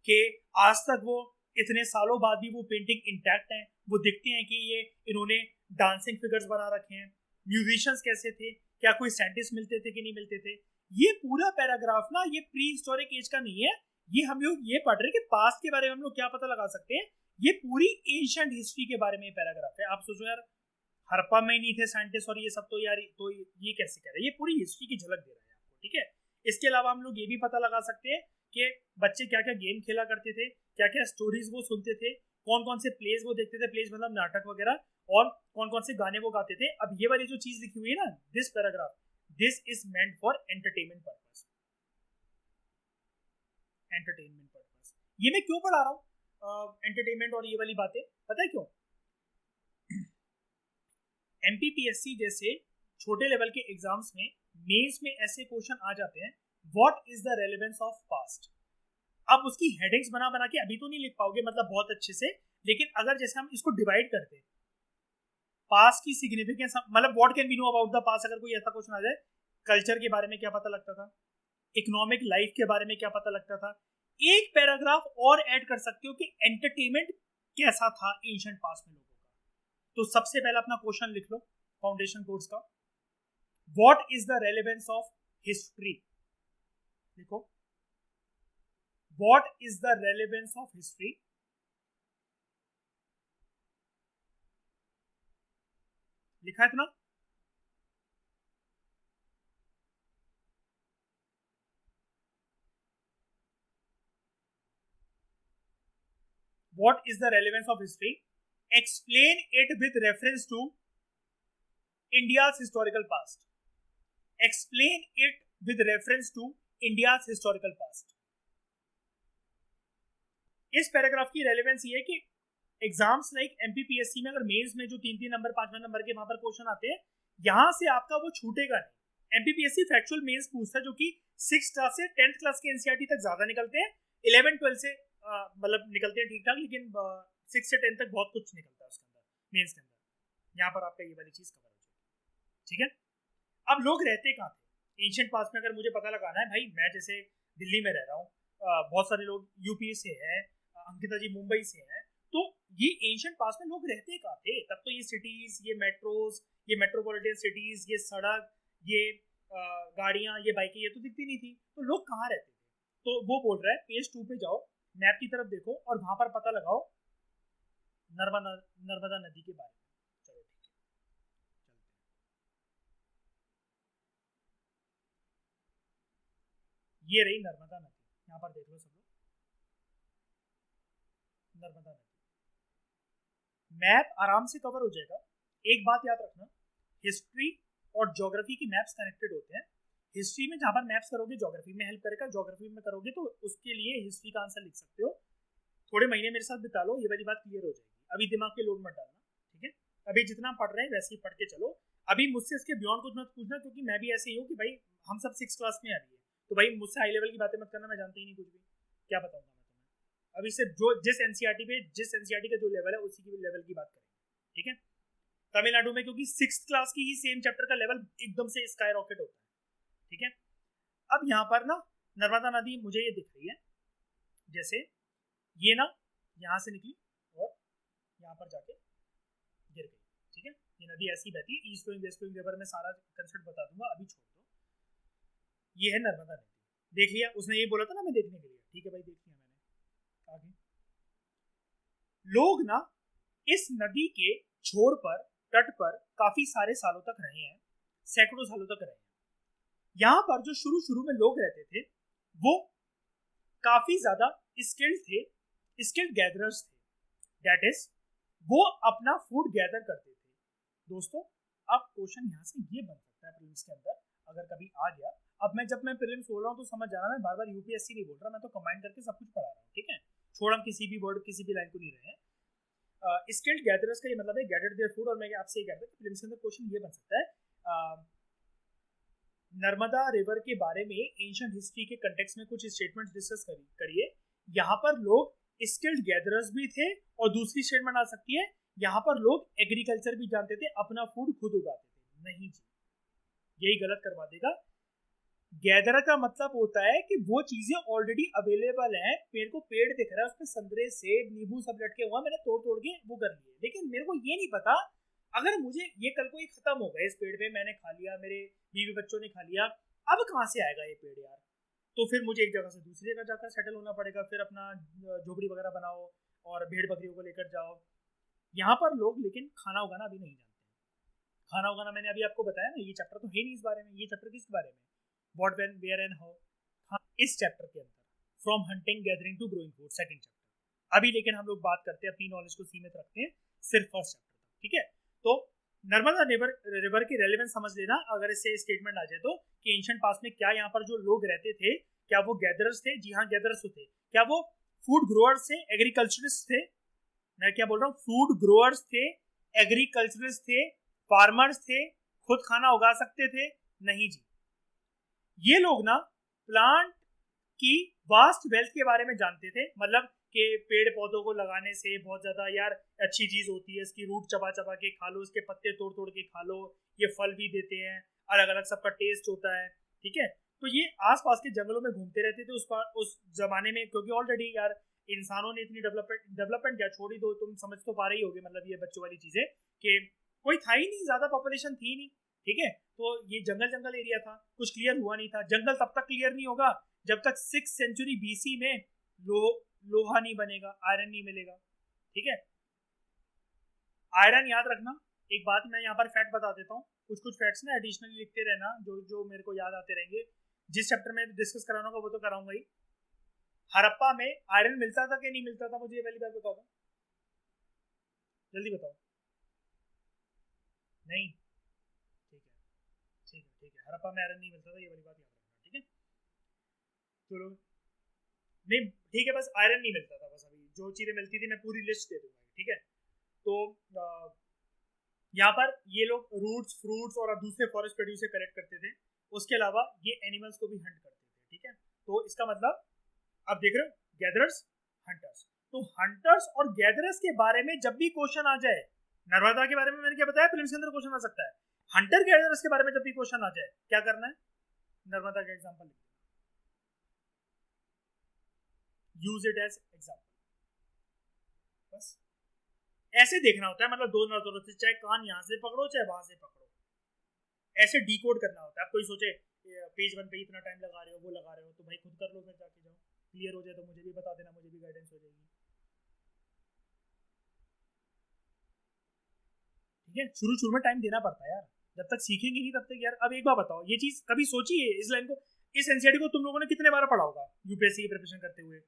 कि आज तक वो इतने सालों बाद भी वो पेंटिंग इंटैक्ट है, वो दिखते हैं कि ये इन्होंने डांसिंग फिगर्स बना रखे हैं। म्यूजिशियंस कैसे थे, क्या कोई साइंटिस्ट मिलते थे कि नहीं मिलते थे। ये पूरा पैराग्राफ ना, ये प्री हिस्टोरिक एज का नहीं है, ये हम लोग ये पढ़ रहे हैं कि पास्ट के बारे में हम लोग क्या पता लगा सकते हैं। ये पूरी एंशिएंट हिस्ट्री के बारे में पैराग्राफ है। आप सोचो यार, हड़प्पा में ही नहीं थे साइंटिस्ट और ये सब, तो यार तो ये कैसे कह रहे हैं? ये पूरी हिस्ट्री की झलक दे रहा है आपको, ठीक है। इसके अलावा हम लोग ये भी पता लगा सकते हैं कि बच्चे क्या क्या गेम खेला करते थे, क्या क्या स्टोरीज वो सुनते थे, कौन कौन से प्लेज वो देखते थे, प्लेज मतलब नाटक वगैरह, और कौन कौन से गाने वो गाते थे। अब ये वाली जो चीज लिखी हुई है ना, this paragraph, this is meant for entertainment purpose. Entertainment purpose, ये मैं क्यों पढ़ा रहा हूँ एंटरटेनमेंट और ये वाली बातें, पता है क्यों? एमपीपीएससी जैसे छोटे लेवल के एग्जाम्स में, मेंस में ऐसे क्वेश्चन आ जाते हैं, what is the relevance of past. आप उसकी हेडिंग्स बना बना के अभी तो नहीं लिख पाओगे मतलब बहुत अच्छे से, लेकिन अगर जैसे हम इसको डिवाइड करते, पास्ट की सिग्निफिकेंस, मतलब what can we know about the past, अगर कोई ऐसा क्वेश्चन आ जाए, कल्चर के बारे में क्या पता लगता था, इकोनॉमिक लाइफ के बारे में क्या पता लगता था। एक पैराग्राफ और ऐड कर सकते हो कि एंटरटेनमेंट कैसा था एंशिएंट पास्ट में लोगों का। तो सबसे पहले अपना क्वेश्चन लिख लो फाउंडेशन कोर्स का, what is the relevance of history. लिखो, what is the relevance of history. लिखा है इतना? What is the relevance of history? Explain it with reference to India's historical past. Explain it with reference to India's historical past. इस paragraph की relevance ये है कि exams like MPPSC में अगर मेंस में जो 3-3 नंबर 5 नंबर के वहां पर क्वेश्चन आते हैं, यहां से आपका वो छूटेगा नहीं। एमपीपीएससी फैक्चुअल मेंस पूछता है, जो कि 6th क्लास से 10th क्लास के एनसीईआरटी तक ज्यादा निकलते हैं, 11-12 से मतलब निकलते हैं ठीक ठाक, लेकिन 6 से 10 तक बहुत कुछ निकलता है उसके अंदर, मेंस के अंदर। यहाँ पर आपका ये वाली चीज कवर हो जाएगी, ठीक है। अब लोग रहते कहाँ थे एंशिएंट पास्ट में? अगर मुझे पता लगाना है भाई, मैं जैसे दिल्ली में रह रहा हूँ, बहुत सारे लोग यूपी से हैं, अंकिता जी मुंबई से हैं, तो ये एंशिएंट पास्ट में लोग रहते कहाँ थे? तब तो ये सिटीज, ये मेट्रोज, ये मेट्रोपॉलिटन सिटीज, ये सड़क, ये गाड़ियां, ये बाइकें, ये तो दिखती नहीं थी। तो लोग कहाँ रहते थे? तो वो बोल रहा है पेज 2 पे जाओ, मैप की तरफ देखो और वहां पर पता लगाओ नर्मदा नदी के बारे में। चलो ठीक है, चलते हैं। ये रही नर्मदा नदी, यहाँ पर देख लो सब लोग, नर्मदा नदी। मैप आराम से कवर हो जाएगा। एक बात याद रखना, हिस्ट्री और ज्योग्राफी की मैप्स कनेक्टेड होते हैं। हिस्ट्री में जहां पर मैप्स करोगे ज्योग्राफी में हेल्प करेगा, ज्योग्राफी में करोगे तो उसके लिए हिस्ट्री का आंसर लिख सकते हो। थोड़े महीने मेरे साथ बिता लो, ये वाली बात क्लियर हो जाएगी। अभी दिमाग पे लोड मत डालना, ठीक है? अभी जितना पढ़ रहे हैं वैसे ही पढ़ के चलो। अभी मुझसे इसके बियॉन्ड कुछ मत पूछना, क्योंकि मैं भी ऐसे ही हूँ कि भाई हम सब 6 क्लास में अभी है, तो भाई मुझसे हाई लेवल की बातें मत करना, मैं जानता ही नहीं कुछ भी, क्या बताऊंगा मैं तुम्हें। अभी सिर्फ जो जिस एनसीईआरटी पे, जिस एनसीईआरटी का जो लेवल है उसी की लेवल की बात करेंगे, ठीक है? तमिलनाडु में क्योंकि 6th क्लास की ही सेम चैप्टर का लेवल एकदम से स्काई रॉकेट होता है, ठीक है? अब यहाँ पर ना नर्मदा नदी मुझे ये दिख रही है, जैसे ये ना यहाँ से निकली और यहाँ पर जाके गिर गई, ठीक है? ये नदी ऐसी बहती है, east going west going river में सारा कंसेप्ट बता दूंगा, अभी छोड़ दो। ये है नर्मदा नदी, देख लिया? उसने ये बोला था ना मैं देखने के लिए, ठीक है भाई देख लिया मैंने। आगे लोग ना इस नदी के छोर पर, तट पर काफी सारे सालों तक रहे हैं, सैकड़ों सालों तक रहे हैं। यहाँ पर जो शुरू शुरू में लोग रहते थे वो काफी ज्यादा स्किल्ड थे, स्किल्ड गैदरर्स थे, दैट इज वो अपना फूड गैदर करते थे। दोस्तों अब क्वेश्चन यहाँ से ये बन सकता है प्रीलिम्स के अंदर, अगर कभी आ गया। अब मैं जब मैं प्रीलिम्स बोल रहा हूँ तो समझ जाना, मैं बार बार यूपीएससी नहीं बोल रहा, मैं तो कंबाइन करके सब कुछ पढ़ा रहा हूँ, ठीक है? छोड़ हम किसी भी वर्ड, किसी भी लाइन को नहीं रहे हैं। स्किल्ड गैदरर्स का ये मतलब है गैदर देयर फूड। और मैं आपसे ये कहता हूँ कि प्रीलिम्स के अंदर क्वेश्चन ये बन सकता है, नर्मदा रिवर के बारे में एंशिएंट हिस्ट्री के कंटेक्स्ट में कुछ स्टेटमेंट्स डिस्कस करिए। यहाँ पर लोग स्किल्ड गैदरर्स भी थे, और दूसरी स्टेटमेंट आ सकती है यहाँ पर लोग एग्रीकल्चर भी जानते थे, अपना फूड खुद उगाते थे। नहीं जी, यही गलत करवा देगा। गैदर का मतलब होता है कि वो चीजें ऑलरेडी अवेलेबल है, मेरे को पेड़ दिख रहा है, उसमें संतरे सेब नींबू सब लटके हुआ, मैंने तोड़ तोड़ के वो कर लिए। लेकिन मेरे को ये नहीं पता, अगर मुझे ये कल को ये खत्म हो गए इस पेड़ पे, मैंने खा लिया, मेरे बीवी बच्चों ने खा लिया, अब कहाँ से आएगा ये पेड़ यार? तो फिर मुझे एक जगह से दूसरी जगह जाकर सेटल होना पड़ेगा, फिर अपना झोपड़ी वगैरह बनाओ और भेड़ बकरियों को लेकर जाओ। यहाँ पर लोग लेकिन खाना उगाना अभी नहीं जानते। खाना उगाना मैंने अभी आपको बताया ना, ये चैप्टर तो है नहीं इस बारे में। ये चैप्टर किस बारे में? What, when, where and how. हाँ, इस चैप्टर के अंदर from hunting gathering to growing food, second chapter, अभी लेकिन हम लोग बात करते हैं, अपनी नॉलेज को सीमित रखते हैं सिर्फ फर्स्ट चैप्टर तक, ठीक है। तो नर्मदा रिवर की रेलेवेंस समझ लेना अगर इससे स्टेटमेंट आ जाए तो, कि एंशिएंट पास्ट में क्या यहाँ पर जो लोग रहते थे, क्या वो गैदरर्स थे? जी हाँ, गैदरर्स थे। क्या वो फूड ग्रोअर्स थे, एग्रीकल्चरिस्ट थे? मैं क्या बोल रहा हूँ, फूड ग्रोअर्स थे, एग्रीकल्चरिस्ट थे, फार्मर्स थे, खुद खाना उगा सकते थे? नहीं जी। ये लोग ना प्लांट की वास्ट वेल्थ के बारे में जानते थे, मतलब कि पेड़ पौधों को लगाने से बहुत ज्यादा यार अच्छी चीज होती है, इसकी रूट चबा चबा के खा लो, इसके पत्ते तोड़ तोड़ के खा लो, ये फल भी देते हैं, अलग अलग सबका टेस्ट होता है, ठीक है। तो ये आसपास के जंगलों में घूमते रहते थे उस जमाने में, क्योंकि ऑलरेडी यार इंसानों ने इतनी डेवलपमेंट क्या छोड़ ही दो, तुम समझ तो पा रही होगी, मतलब ये बच्चों वाली चीजें कि कोई था ही नहीं, ज्यादा पॉपुलेशन थी नहीं, ठीक है। तो ये जंगल जंगल एरिया था, कुछ क्लियर हुआ नहीं था। जंगल तब तक क्लियर नहीं होगा जब तक 6th सेंचुरी बीसी में लोहा नहीं बनेगा, आयरन नहीं मिलेगा, ठीक है। आयरन याद रखना, एक बात मैं यहाँ पर फैक्ट बता देता हूँ, कुछ कुछ फैक्ट्स ना एडिशनली लिखते रहना, जो जो मेरे को याद आते रहेंगे, जिस चैप्टर में डिस्कस कराना होगा वो तो कराऊंगा ही। हड़प्पा में आयरन मिलता था कि नहीं मिलता था? मुझे ये वाली बात बताओ, जल्दी बताओ। नहीं, ठीक है, ठीक है, ठीक है, हड़प्पा में आयरन नहीं मिलता था, ये वाली बात याद रखना, ठीक है। चलो, नहीं ठीक है, बस आयरन नहीं मिलता था, बस अभी जो चीजें मिलती थी मैं पूरी लिस्ट दे दूंगा, ठीक है। तो यहाँ पर ये लोग रूट्स, फ्रूट्स और दूसरे फॉरेस्ट प्रोड्यूस से कलेक्ट करते थे। उसके अलावा ये एनिमल्स को भी हंट करते थे, ठीक है। तो इसका मतलब आप देख रहे हो, गैदरर्स, हंटर्स। तो हंटर्स और गैदरर्स के बारे में जब भी क्वेश्चन आ जाए, नर्मदा के बारे में मैंने क्या बताया, प्रीलिम्स के अंदर क्वेश्चन आ सकता है। हंटर गैदरर्स के बारे में जब भी क्वेश्चन आ जाए, क्या करना है, नर्मदा का एग्जाम्पल लिख यूज इट एज एग्जाम्पल, बस ऐसे देखना होता है, मतलब दो नजरों से, चाहे कान यहाँ से पकड़ो चाहे वहां से पकड़ो, ऐसे डिकोड करना होता है। आप कोई सोचे पेज 1 पे इतना टाइम लगा रहे हो, वो लगा रहे हो, तो भाई खुद कर लो, फिर जाके जाओ, क्लियर हो जाए तो मुझे भी बता देना, मुझे भी गाइडेंस हो जाएगी, ठीक है। शुरू शुरू में टाइम देना पड़ता है यार, जब तक सीखेंगे नहीं तब तक यार। अब एक बार बताओ, ये चीज कभी सोची है, इस लाइन को, इस एनसीईआरटी को तुम लोगों ने कितने बार पढ़ा होगा यूपीएससी की प्रिपरेशन करते हुए?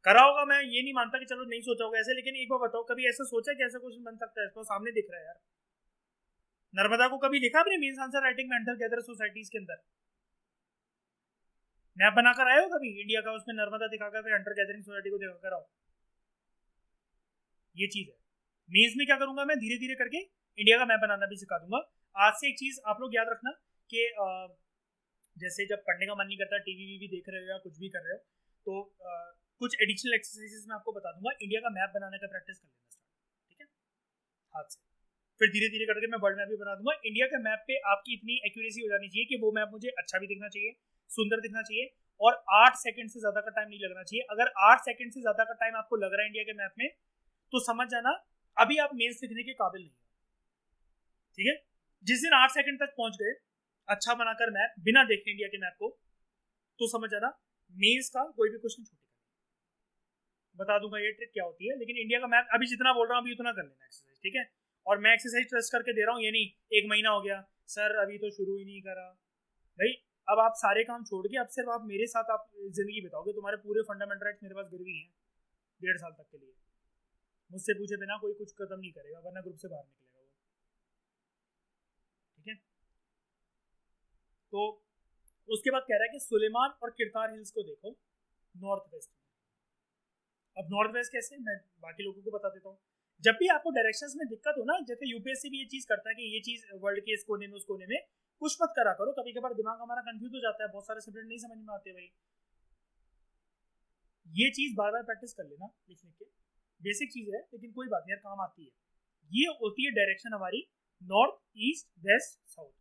करा होगा, मैं ये नहीं मानता कि चलो नहीं सोचा होगा ऐसे, लेकिन एक बार बताओ, कभी ऐसा सोचा कि ऐसा क्वेश्चन बन सकता है? इसको सामने दिख रहा है यार। नर्मदा को कभी लिखा आपने मीन्स आंसर राइटिंग में हंटर गैदर सोसाइटीज के अंदर? मैप बनाकर आए हो कभी इंडिया का, उसमें नर्मदा दिखाकर फिर हंटर गैदरिंग सोसाइटी को दिखाकर आओ? ये चीज है। मेंस में क्या करूंगा मैं, धीरे धीरे करके इंडिया का मैप बनाना भी सिखा दूंगा। आज से एक चीज आप लोग याद रखना कि जैसे जब पढ़ने का मन नहीं करता, टीवी वीवी देख रहे हो या कुछ भी कर रहे हो, तो कुछ एडिशनल एक्सरसाइजेस मैं आपको बता दूंगा, इंडिया का मैप बनाने का प्रैक्टिस कर लेना स्टार्ट, ठीक है, हाथ से। फिर धीरे धीरे करके मैं वर्ल्ड मैप भी बना दूंगा। इंडिया के मैप पे आपकी इतनी एक्यूरेसी हो जानी चाहिए कि वो मैप मुझे अच्छा भी दिखना चाहिए, सुंदर दिखना चाहिए, और 8 सेकंड से ज्यादा का टाइम नहीं लगना चाहिए। अगर 8 सेकंड से ज्यादा का टाइम आपको लग रहा है इंडिया के मैप में, तो समझ जाना अभी आप मेंस लिखने के काबिल नहीं हो, ठीक है। जिस दिन 8 सेकंड तक पहुंच गए अच्छा बनाकर मैप, बिना देखे इंडिया के मैप को, तो समझ जाना मेंस का कोई भी क्वेश्चन छूटेगा। बता दूंगा ये ट्रिक क्या होती है, लेकिन इंडिया का मैप अभी जितना बोल रहा हूँ अभी उतना कर लेना एक्सरसाइज, ठीक है। और मैं एक्सरसाइज ट्रस्ट करके दे रहा हूँ, ये नहीं 1 महीना हो गया सर अभी तो शुरू ही नहीं करा। भाई अब आप सारे काम छोड़ के अब सिर्फ आप मेरे साथ आप जिंदगी बिताओगे, तुम्हारे पूरे फंडामेंटल राइट्स मेरे पास गिरवी हैं 1.5 साल तक के लिए। मुझसे पूछे बिना कोई कुछ कदम नहीं करेगा, वरना ग्रुप से बाहर निकलेगा वो, ठीक है। तो उसके बाद कह रहा है कि सुलेमान और किरतार हिल्स को देखो नॉर्थ वेस्ट में। अब नॉर्थ वेस्ट कैसे, मैं बाकी लोगों को बता देता हूँ। जब भी आपको डायरेक्शंस में दिक्कत हो ना, जैसे यूपीएससी भी ये चीज करता है कि ये चीज वर्ल्ड के इस कोने में उस कोने में कुछ मत करा करो, कभी कभार दिमाग हमारा कंफ्यूज हो जाता है, बहुत सारे सब्जेक्ट नहीं समझ में आते भाई। ये चीज बार बार प्रैक्टिस कर लेना लिख लिख के, बेसिक चीज है लेकिन कोई बात नहीं यार, काम आती है। ये होती है डायरेक्शन हमारी, नॉर्थ ईस्ट वेस्ट साउथ,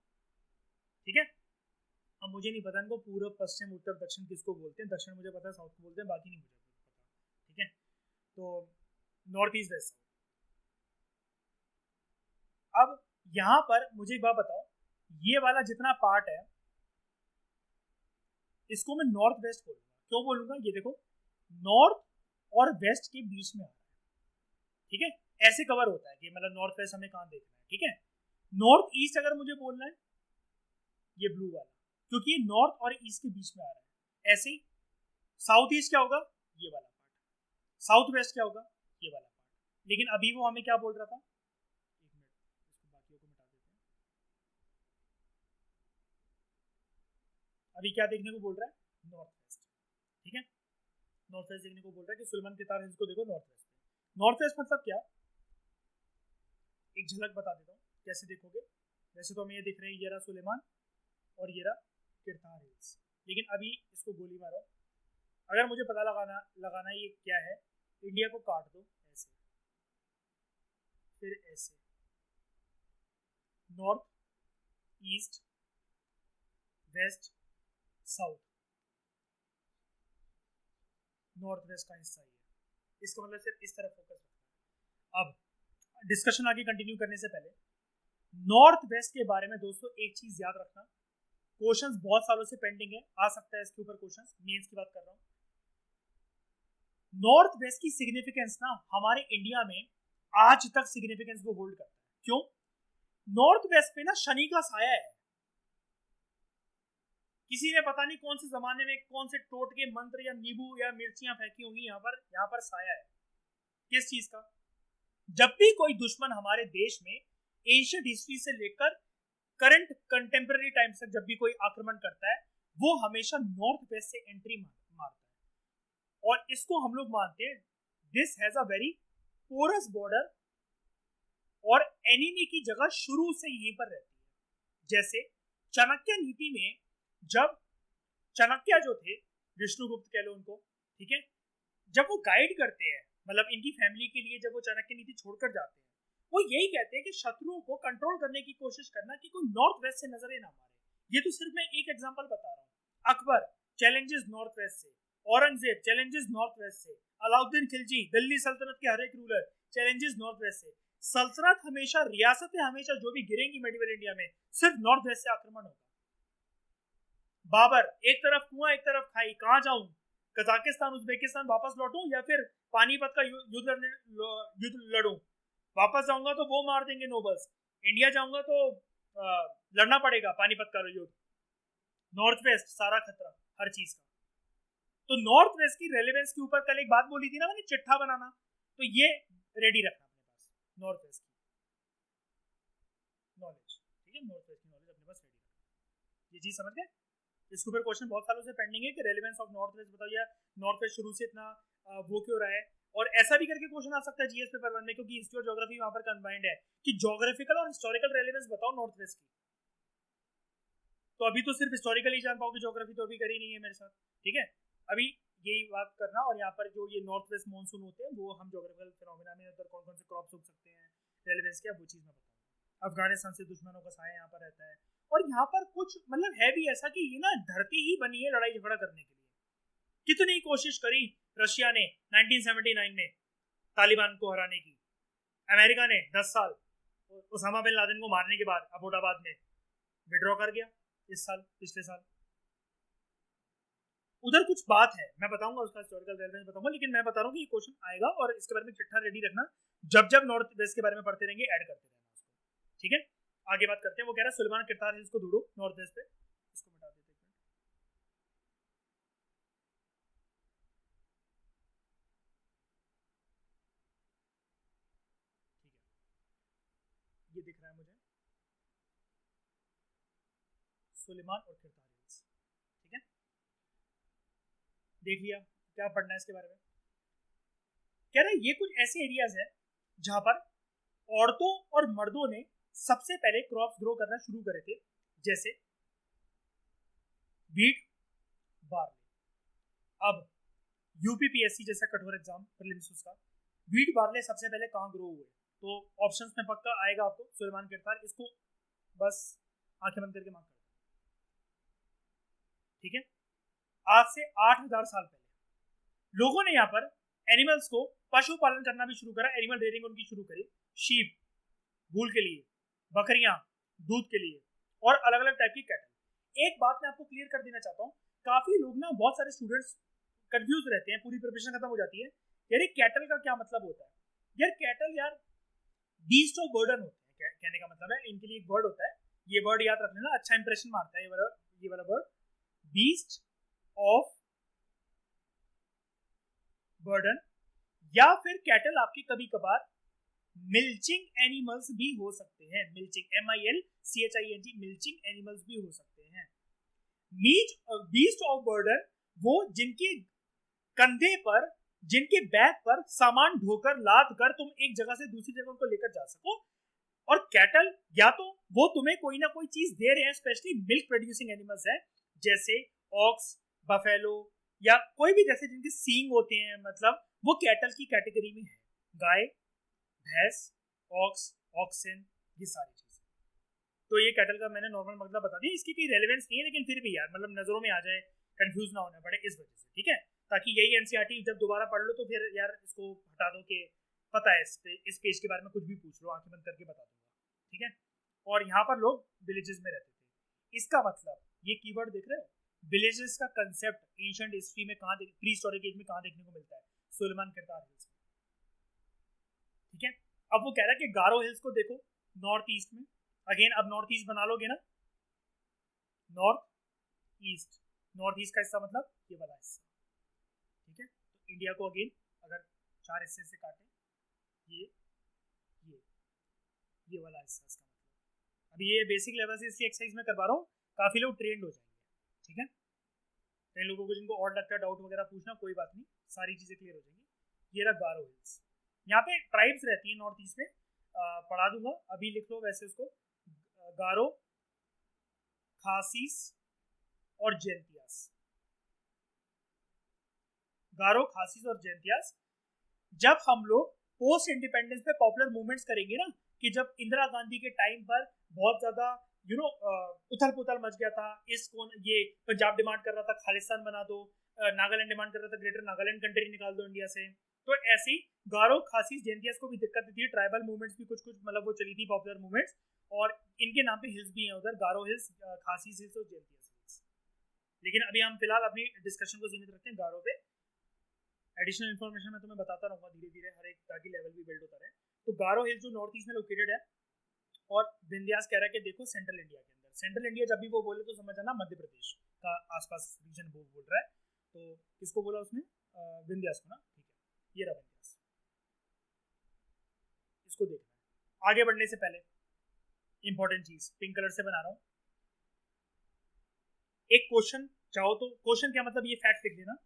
ठीक है। अब मुझे नहीं पता इनको पूर्व पश्चिम उत्तर दक्षिण किसको बोलते हैं, दक्षिण मुझे पता है, साउथ को बोलते हैं, बाकी नहीं मुझे पता, ठीक है। तो नॉर्थ ईस्ट वेस्ट साउथ। अब यहां पर मुझे एक बात बताओ, ये वाला जितना पार्ट है इसको मैं नॉर्थ वेस्ट बोलूंगा। क्यों बोलूंगा, ये देखो नॉर्थ और वेस्ट के बीच में आ रहा है, ठीक है। ऐसे कवर होता है कि मतलब नॉर्थ वेस्ट हमें कहां देखना है, ठीक है। नॉर्थ ईस्ट अगर मुझे बोलना है, ये ब्लू वाला, क्योंकि ये नॉर्थ और ईस्ट के बीच में आ रहा है। ऐसे ही साउथ ईस्ट क्या होगा, ये वाला पार्ट, साउथ वेस्ट क्या होगा, ये वाला पार्ट। लेकिन अभी वो हमें क्या बोल रहा था, एक मिनट इसको बाकियों को मिटा देते हैं। अभी क्या देखने को बोल रहा है, नॉर्थ वेस्ट, ठीक है, नॉर्थ वेस्ट देखने को बोल रहा है कि सुलेमान कितार हिल्स को देखो नॉर्थ वेस्ट पे। नॉर्थ वेस्ट मतलब क्या, एक झलक बता देता हूँ कैसे देखोगे। वैसे तो हमें ये दिख रहे हैं, ये रहा सुलेमान और ये रहा किरतार हिल्स, लेकिन अभी इसको गोली मारो, अगर मुझे पता लगाना लगाना ये क्या है, इंडिया को काट दो ऐसे, फिर ऐसे, north east west south, north west का हिस्सा ही है, इसका मतलब सिर्फ इस तरफ फोकस रखना है। अब डिस्कशन आगे कंटिन्यू करने से पहले नॉर्थ वेस्ट के बारे में दोस्तों एक चीज याद रखना, क्वेश्चंस बहुत सालों से पेंडिंग है, आ सकता है इसके ऊपर क्वेश्चंस, मेंस की बात कर रहा हूं। नॉर्थ वेस्ट की सिग्निफिकेंस ना हमारे इंडिया में आज तक सिग्निफिकेंस वो होल्ड करता है। क्यों? नॉर्थ वेस्ट पे ना शनि का साया है। किसी ने पता नहीं कौन से जमाने में कौन से टोटके मंत्र या नींबू या मिर्चियां फेंकी होंगी, यहाँ पर साया है। किस चीज का? जब भी कोई दुश्मन हमारे देश में एंशिएंट हिस्ट्री से लेकर करंट कंटेम्पररी टाइम तक जब भी कोई आक्रमण करता है, वो हमेशा नॉर्थ वेस्ट से एंट्री मारता है, और इसको हम लोग मानते हैं this has a very porous border, और एनिमी की जगह शुरू से यहीं पर रहती है। जैसे चाणक्य नीति में जब चाणक्य जो थे, विष्णुगुप्त कह लो उनको, ठीक है, जब वो गाइड करते हैं, मतलब इनकी फैमिली के लिए जब वो चाणक्य नीति छोड़कर जाते हैं, वो यही कहते हैं कि शत्रुओं को कंट्रोल करने की कोशिश करना कि कोई नॉर्थ वेस्ट से नजरें ना मारे। ये तो सिर्फ मैं एक एग्जांपल बता रहा हूँ। अकबर चैलेंजेस नॉर्थ वेस्ट से, औरंगजेब चैलेंजेस नॉर्थ वेस्ट से, अलाउद्दीन खिलजी दिल्ली सल्तनत के हर एक रूलर चैलेंजेस नॉर्थ वेस्ट से। सल्तनत हमेशा, रियासतें हमेशा जो भी गिरेंगी मेडिवल इंडिया में, सिर्फ नॉर्थ वेस्ट से आक्रमण होगा। बाबर एक तरफ कुआं एक तरफ खाई, कहां जाऊं, कजाकिस्तान उज्बेकिस्तान वापस लौटूं या फिर पानीपत का युद्ध लड़ूं? वापस जाऊंगा तो वो मार देंगे नोबल्स, इंडिया जाऊंगा तो लड़ना पड़ेगा पानीपत का युद्ध। नॉर्थ वेस्ट सारा खतरा हर चीज का। तो नॉर्थ वेस्ट की रेलेवेंस के ऊपर कल एक बात बोली थी ना मैंने, चिट्ठा बनाना, तो ये रेडी रखना अपने पास, नॉर्थ वेस्ट की नॉलेज, ठीक है, नॉर्थ वेस्ट की नॉलेज अपने पास रेडी रखना। ये चीज समझ गए? इसके ऊपर क्वेश्चन बहुत सालों से पेंडिंग है कि रेलेवेंस ऑफ नॉर्थ वेस्ट बताओ, या नॉर्थ वेस्ट शुरू से इतना वो क्यों रहा है। और ऐसा भी करके क्वेश्चन आ सकता है जीएस पेपर 1 में, क्योंकि हिस्ट्री और ज्योग्राफी वहां पर कंबाइंड है, कि ज्योग्राफिकल और हिस्टोरिकल रेलेवेंस बताओ नॉर्थ वेस्ट की। तो अभी तो सिर्फ हिस्टोरिकल ही जान पाओगे, ज्योग्राफी तो अभी करी नहीं है मेरे साथ, ठीक है। अभी यही बात करना, और यहाँ पर जो ये नॉर्थ वेस्ट मानसून होते हैं वो हम ज्योग्राफिकल फिनोमेना में उधर कौन कौन से क्रॉप्स उग सकते हैं, रेलेवेंस क्या, वो चीज मैं बताऊंगा। अफगानिस्तान से दुश्मनों का साया यहाँ पर रहता है, और यहाँ पर कुछ मतलब है भी ऐसा कि ये ना धरती ही बनी है लड़ाई झगड़ा करने के लिए। कितनी कोशिश करी रशिया ने 1979 में तालिबान को हराने की, अमेरिका ने 10 साल उसामा बिन लादेन को मारने के बाद अबोटाबाद में विड्रॉ कर गया इस साल, पिछले साल। उधर कुछ बात है, मैं बताऊंगा उसका हिस्टोरिकल रेलेवेंस बताऊंगा, लेकिन मैं बता रहा हूँ कि ये क्वेश्चन आएगा और इसके बारे में चिट्ठा रेडी रखना, जब जब नॉर्थ वेस्ट के बारे में पढ़ते रहेंगे ऐड करते रहना उसको, ठीक है। आगे बात करते हैं। वो कह रहा है सुलेमान किरतार हिल्स को ढूंढो नॉर्थ वेस्ट पे, इसको मिटा देते हैं। ठीक है, ये दिख रहा है मुझे, सुलेमान और किरतार हिल्स, ठीक है, देख लिया। क्या पढ़ना है इसके बारे में? कह रहा है ये कुछ ऐसे एरियाज है जहां पर औरतों और मर्दों ने सबसे पहले क्रॉप्स ग्रो करना शुरू करे थे, जैसे वीट, बार्ले। अब यूपीपीएससी जैसा कठोर एग्जाम प्रीलिम्स उसका, वीट बार्ले सबसे पहले कहां ग्रो हुए? तो ऑप्शंस में पक्का आएगा आपको सुलेमान किरतार, इसको बस आंखें बंद करके मार्क कर, ठीक है। आज से 8000 साल पहले लोगों ने यहाँ पर एनिमल्स को पशुपालन करना भी शुरू करा, एनिमल रेयरिंग उनकी शुरू करी, शीप वूल के लिए, बकरियां दूध के लिए, और अलग अलग टाइप की कैटल। एक बात मैं आपको क्लियर कर देना चाहता हूँ, काफी लोग ना, बहुत सारे स्टूडेंट्स कंफ्यूज रहते हैं, पूरी प्रिपरेशन खत्म हो जाती है, यार कैटल का क्या मतलब होता है? यार कैटल यार बीस्ट ऑफ बर्डन होते हैं, कहने का मतलब है इनके लिए एक वर्ड होता है, ये वर्ड याद रख लेना, अच्छा इंप्रेशन मारता है ये वाला वर्ड, बीस्ट ऑफ बर्डन या फिर कैटल आपके कभी कभार मिल्चिंग एनिमल्स भी हो सकते हैं। मिल्चिंग MILCHING मिल्चिंग एनिमल्स भी हो सकते हैं। मीट बीस्ट ऑफ बर्डन वो जिनके कंधे पर, जिनके बैक पर सामान ढोकर लाद कर तुम एक जगह से दूसरी जगह को लेकर जा सको। और कैटल या तो वो तुम्हें कोई ना कोई चीज दे रहे हैं, स्पेशली मिल्क प्रोड्यूसिंग एनिमल्स है जैसे ऑक्स, बफेलो या कोई भी जैसे जिनके सींग होते हैं, मतलब वो कैटल की कैटेगरी में है। गाय, भैंस, ऑक्स, ऑक्सन, ये सारी चीजें। तो ये कैटल का मैंने नॉर्मल मतलब बता दिया, इसकी कोई रेलेवेंस नहीं है, लेकिन फिर भी यार मतलब नजरों में आ जाए, कंफ्यूज ना होना पड़े इस वजह से, ठीक है। ताकि यही एनसीईआरटी जब दोबारा पढ़ लो तो फिर यार इसको हटा दो कि पता है इस पेज के बारे में कुछ भी पूछ लो, आंखें बंद करके बता दूंगा, ठीक है। और यहाँ पर लोग विलेजेस में रहते थे। इसका मतलब ये कीवर्ड देख रहे हो, विलेजेस का कंसेप्ट एंशिएंट हिस्ट्री में कहाँ, प्री हिस्टोरिक एज में कहाँ देखने को मिलता है? सुलेमान किरतार हिल्स में, ठीक है। अब वो कह रहा है कि गारो हिल्स को देखो नॉर्थ ईस्ट में। अगेन अब नॉर्थ ईस्ट बना लोगे ना, नॉर्थ ईस्ट, नॉर्थ ईस्ट का हिस्सा मतलब ये वाला हिस्सा, ठीक है। तो इंडिया को अगेन अगर 4 हिस्से से काटे, ये ये वाला हिस्सा, इसका मतलब अभी ये बेसिक लेवल से इसकी एक्सरसाइज में करवा रहा हूँ, काफी लोग ट्रेंड हो जाएंगे, ठीक है। कई लोगों को जिनको और लगता है डाउट वगैरह पूछना, कोई बात नहीं, सारी चीजें क्लियर हो जाएंगी। ये रहा गारो हिल्स, यहाँ पे ट्राइब्स रहती है नॉर्थ ईस्ट में, पढ़ा दूंगा, अभी लिख लो वैसे उसको, गारो, खासीस और जैंतियास। गारो, खासीस और जैंतियास। जब हम लोग पोस्ट इंडिपेंडेंस पे पॉपुलर मूवमेंट्स करेंगे ना, कि जब इंदिरा गांधी के टाइम पर बहुत ज्यादा उथल पुथल मच गया था, इस कौन ये पंजाब डिमांड कर रहा था खालिस्तान बना दो, नागालैंड डिमांड कर रहा था ग्रेटर नागालैंड कंट्री निकाल दो इंडिया से, तो ऐसी गारो, खासीस, जैंतियास को भी दिक्कत थी। ट्राइबल मूवमेंट्स भी कुछ मतलब वो चली थी, पॉपुलर मूवमेंट्स, और इनके नाम पे हिल्स भी हैं उधर, गारो हिल्स, खासीस हिल्स और जैंतियास हिल्स। लेकिन अभी हम फिलहाल अपनी डिस्कशन को सीमित रखते हैं गारो पे। एडिशनल इन्फॉर्मेशन मैं तुम्हें बताता रहूंगा धीरे धीरे, हर एक ताकि लेवल भी बिल्ड होता रहे। तो गारो हिल्स जो नॉर्थ ईस्ट में लोकेटेड है, और विंध्यास कह रहा है कि देखो सेंट्रल इंडिया के अंदर, सेंट्रल इंडिया जब भी वो बोले तो समझ आना मध्य प्रदेश का आसपास रीजन वो बोल रहा है। तो किसको बोला उसने? विंध्यास को ना, ठीक है। ये रहा विंध्यास, इसको देखना है। आगे बढ़ने से पहले इंपॉर्टेंट चीज पिंक कलर से बना रहा हूं, एक क्वेश्चन चाहो तो, क्वेश्चन क्या मतलब, ये फैक्ट लिख लेना,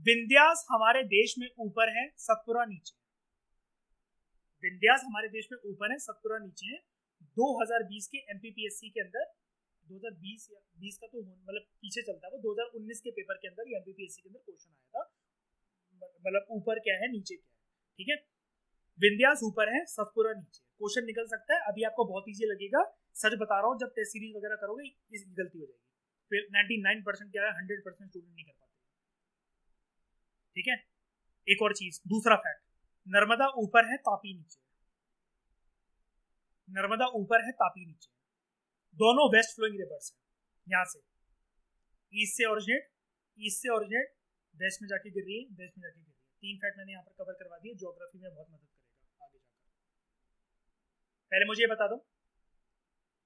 विंध्यास हमारे देश में ऊपर है, सतपुरा नीचे। विंध्यास हमारे देश में ऊपर है, सतपुरा नीचे है। 2020 के एमपीपीएससी के अंदर, 2020 या 20 का तो मतलब पीछे चलता है वो, 2019 के पेपर के अंदर एमपीपीएससी के अंदर क्वेश्चन आया था, मतलब ऊपर क्या है नीचे क्या है, ठीक है। विंध्यास ऊपर है, सतपुरा नीचे। क्वेश्चन निकल सकता है, अभी आपको बहुत इजी लगेगा, सच बता रहा हूँ, जब टेस्ट सीरीज वगैरह करोगे इसकी गलती हो जाएगी, फिर 99% क्या है, 100% स्टूडेंट नहीं कर पाते, ठीक है। एक और चीज, दूसरा फैक्ट, नर्मदा ऊपर है, तापी नीचे। नर्मदा ऊपर है, तापी नीचे, दोनों वेस्ट फ्लोइंग रिवर्स है। यहाँ से ईस्ट से ओरिजिनेट, ईस्ट से ओरिजिनेट, वेस्ट में जाके गिर रही है, वेस्ट में जाके गिर रही है। 3 फैक्ट मैंने यहाँ पर कवर करवा दिए, ज्योग्राफी में बहुत मदद करेगा आगे जाकर। पहले मुझे ये बता दो,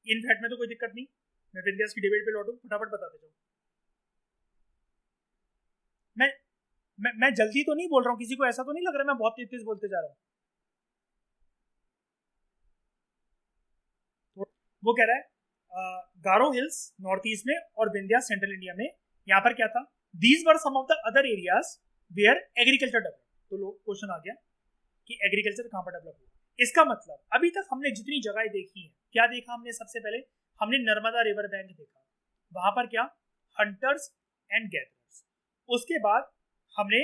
इन फैक्ट में तो कोई दिक्कत नहीं, मैं विंध्यास की डिबेट पे लौटूं, फटाफट बताते जाओ। मैं जल्दी तो नहीं बोल रहा हूँ, किसी को ऐसा तो नहीं लग रहा मैं बहुत तेज तेज बोलते जा रहा हूँ। वो कह रहा है गारो हिल्स नॉर्थ ईस्ट में और विंध्यास सेंट्रल इंडिया में। यहाँ पर क्या था, these were some of the other areas where agriculture develop. तो लो क्वेश्चन आ गया कि एग्रीकल्चर कहाँ पर डेवलप हुआ। इसका मतलब अभी तक हमने जितनी जगह देखी है, क्या देखा हमने? सबसे पहले हमने नर्मदा रिवर बैंक देखा, वहां पर क्या, हंटर्स एंड गैदरर्स। उसके बाद हमने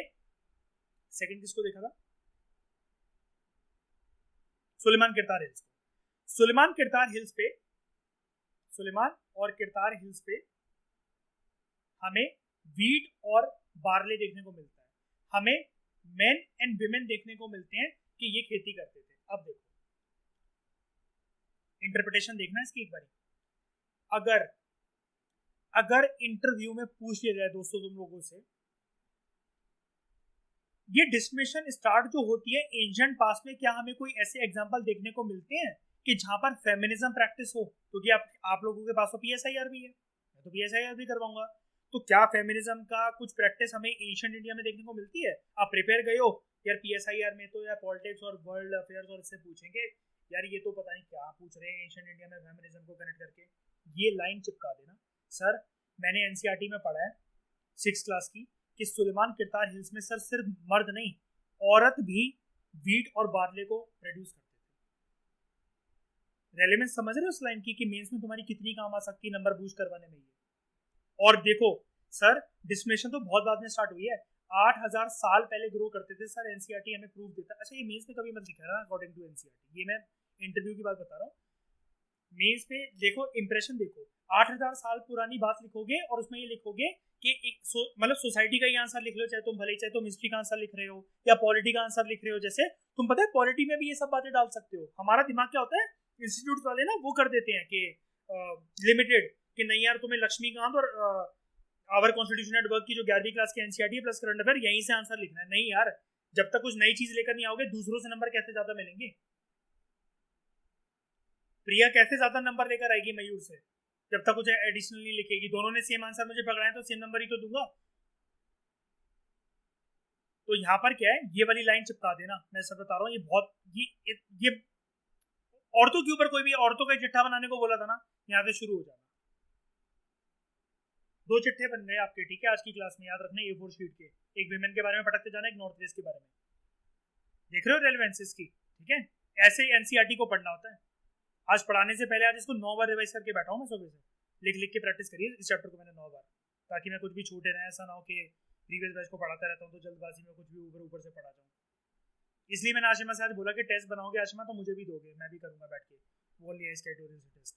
सेकंड किसको देखा था, सुलेमान किरतार हिल्स को। सुलेमान किरतार हिल्स पे, सुलेमान और किरतार हिल्स पे हमें वीट और बार्ले देखने को मिलता है, हमें मेन एंड विमेन देखने को मिलते हैं कि ये खेती करते थे। अब देखो इंटरप्रिटेशन देखना इसकी एक बारी। अगर इंटरव्यू में पूछ लिया जाए दोस्तों तुम लोगों से, ये डिस्क्रिमिनेशन स्टार्ट जो होती है एंशिएंट पास्ट में, क्या हमें कोई ऐसे एग्जांपल देखने को मिलते हैं कि जहां पर फेमिनिज्म प्रैक्टिस हो? क्योंकि आप लोगों के पास तो पीएसआईआर भी है, मैं तो पीएसआईआर भी करवाऊंगा, तो क्या फेमिनिज्म का कुछ प्रैक्टिस हमें एंशिएंट इंडिया में देखने को मिलती है? आप प्रिपेयर गए हो यार PSIR में तो या पॉलिटिक्स और वर्ल्ड अफेयर्स और इससे पूछेंगे, यार ये तो पता नहीं क्या पूछ रहे हैं एंशिएंट इंडिया में फेमिनिज्म को कनेक्ट करके, ये लाइन चिपका देना। सर मैंने एनसीईआरटी में पढ़ा है 6th क्लास की कि सुलेमान किरतार हिल्स में सर सिर्फ मर्द नहीं औरत भी वीट और बार्ले को प्रोड्यूस करते थे। रेलेवेंस समझ रहे हो उस लाइन की कि मेंस में तुम्हारी कितनी काम आ सकती है नंबर बूस्ट करवाने में ये। और देखो सर डिस्क्रिमिनेशन तो बहुत बाद में स्टार्ट हुई है, 8000 साल पहले ग्रो करते थे सर, एनसीईआरटी हमें प्रूफ देता है। अच्छा ये मेंस में कभी मत लिखा है अकॉर्डिंग टू एनसीईआरटी, ये मैं इंटरव्यू की बात बता रहा हूँ। मेंस पे देखो इंप्रेशन देखो, 8000 साल पुरानी बात लिखोगे और उसमें ये लिखोगे कि मतलब सोसाइटी का ही आंसर लिख लो, चाहे तुम भले चाहे तुम हिस्ट्री का आंसर लिख रहे हो या पॉलिटी का आंसर लिख रहे हो। जैसे तुम पता है पॉलिटी में भी ये सब बातें डाल सकते हो। हमारा दिमाग क्या होता है, इंस्टीट्यूट वाले ना वो कर देते हैं कि लिमिटेड कि नहीं यार तुम्हें लक्ष्मीकांत और आवर कॉन्स्टिट्यूशन एट वर्क की जो 11वीं क्लास की एनसीईआरटी प्लस करंट अफेयर यहीं से आंसर लिखना है। नहीं यार, जब तक कुछ नई चीज लेकर नहीं आओगे दूसरों से नंबर कैसे ज्यादा मिलेंगे। प्रिया कैसे ज्यादा नंबर लेकर आएगी मयूर से जब तक कुछ एडिशनल नहीं लिखेगी। दोनों ने सेम आंसर मुझे पकड़ा है तो सेम नंबर ही तो दूंगा। तो यहाँ पर क्या है, ये वाली लाइन चिपका देना। मैं सब बता रहा हूँ, ये बहुत ये औरतों के ऊपर कोई भी औरतों का चिट्ठा बनाने को बोला था ना, यहाँ से शुरू हो जाना। 2 चिट्ठे बन गए आपके, ठीक है, आज की क्लास में याद रखना A4 शीट के। एक विमेन के बारे में पटकते जाना, एक नॉर्थ वेस्ट के बारे में। देख रहे हो रेलेवेंसेस की, ठीक है। ऐसे एनसीईआरटी को पढ़ना होता है। आज पढ़ाने से पहले आज इसको 9 बार रिवाइज करके बैठा हूँ मैं सुबह से, लिख लिख के प्रैक्टिस करिए इस चैप्टर को मैंने 9 बार, ताकि मैं कुछ भी छूटे ना। ऐसा ना हो कि प्रीवियस बैच को पढ़ाता रहता हूँ तो जल्दबाजी में कुछ भी ऊपर ऊपर से पढ़ा जाऊँ। इसलिए मैंने आशिमा से आज बोला कि टेस्ट बनाओगे आशिमा तो मुझे भी दोगे, मैं भी करूंगा बैठ के वो लिया स्टेट टेस्ट,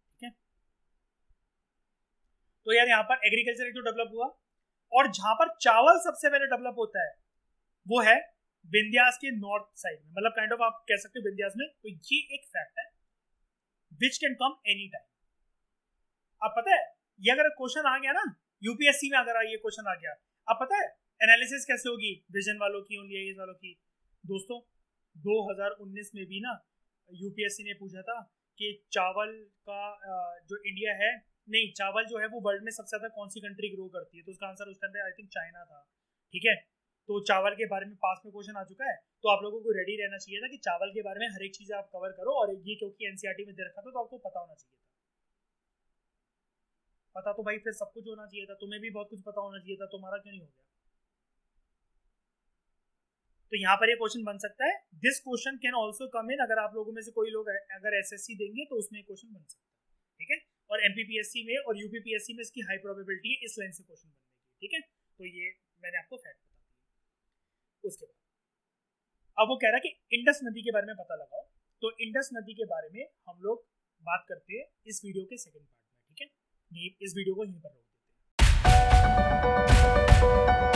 ठीक है। तो यार यहाँ पर एग्रीकल्चर एक तो डेवलप हुआ, और जहां पर चावल सबसे पहले डेवलप होता है वो है विंध्यास के नॉर्थ साइड में, मतलब काइंड ऑफ आप कह सकते हो विंध्यास में। तो ये एक फैक्ट है which can come any time. आप पता है ये अगर क्वेश्चन आ गया ना यूपीएससी में, अगर ये क्वेश्चन आ गया, आप पता है एनालिसिस कैसे होगी विजन वालों की, ओनली एज वालों की। दोस्तों 2019 में भी ना यूपीएससी ने पूछा था कि चावल का जो इंडिया है, नहीं चावल जो है वो वर्ल्ड में सबसे ज्यादा कौन सी कंट्री ग्रो करती है, तो उसका आंसर उस टाइम पे आई थिंक चाइना था, ठीक है। तो चावल के बारे में पास में क्वेश्चन आ चुका है, तो आप लोगों को रेडी रहना चाहिए था कि चावल के बारे में हर एक चीज आप कवर करो। और ये क्योंकि एनसीईआरटी में दे रखा था तो आपको पता होना चाहिए था। पता तो भाई फिर सब कुछ होना चाहिए था, तुम्हें भी बहुत कुछ पता होना चाहिए था, तुम्हारा क्यों नहीं हो गया। तो यहाँ पर ये क्वेश्चन बन सकता है, this question can also come in, अगर आप लोगों में से कोई लोग अगर एसएससी देंगे तो उसमें क्वेश्चन बन सकता है, ठीक है। और एमपीपीएससी में और यूपीपीएससी में इसकी हाई प्रोबेबिलिटी है इस लाइन से क्वेश्चन बनने की, ठीक है। तो ये मैंने आपको फैक्ट बता दिया। उसके बाद अब वो कह रहा है कि इंडस नदी के बारे में पता लगाओ। तो इंडस नदी के बारे में हम लोग बात करते हैं इस वीडियो के सेकंड पार्ट में, ठीक है। इस वीडियो को यहीं पर रोक देते हैं।